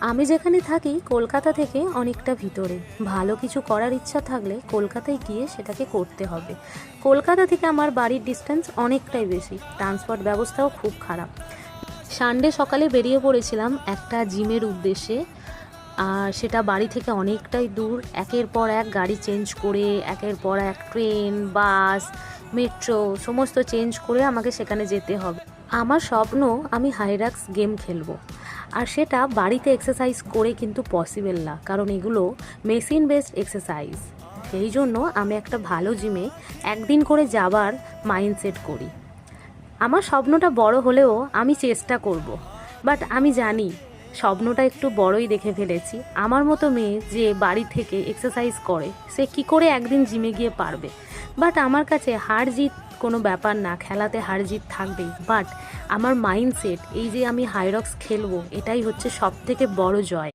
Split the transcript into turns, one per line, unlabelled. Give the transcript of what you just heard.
আমি যেখানে থাকি কলকাতা থেকে অনেকটা ভিতরে। ভালো কিছু করার ইচ্ছা থাকলে কলকাতায় গিয়ে সেটাকে করতে হবে। কলকাতা থেকে আমার বাড়ির ডিস্টেন্স অনেকটাই বেশি, ট্রান্সপোর্ট ব্যবস্থাও খুব খারাপ। সানডে সকালে বেরিয়ে পড়েছিলাম একটা জিমের উদ্দেশ্যে, আর সেটা বাড়ি থেকে অনেকটাই দূর। একের পর এক গাড়ি চেঞ্জ করে, একের পর এক ট্রেন, বাস, মেট্রো সমস্ত চেঞ্জ করে আমাকে সেখানে যেতে হবে। আমার স্বপ্ন আমি হাইরাক্স গেম খেলবো, আর সেটা বাড়িতে এক্সারসাইজ করে কিন্তু পসিবল না, কারণ এগুলো মেশিন বেসড এক্সারসাইজ। সেই জন্য আমি একটা ভালো জিমে একদিন করে যাবার মাইন্ডসেট করি। আমার স্বপ্নটা বড় হলেও আমি চেষ্টা করব, বাট আমি জানি স্বপ্নটা একটু বড়ই দেখে ফেলেছি। আমার মতো মেয়ে যে বাড়ি থেকে এক্সারসাইজ করে সে কি করে একদিন জিমে গিয়ে পারবে। বাট আমার কাছে হার জিত কোনো ব্যাপার না, খেলাতে হার জিত থাকবেই। বাট আমার মাইন্ডসেট এই যে আমি হাইরক্স খেলবো, এটাই হচ্ছে সব থেকে বড় জয়।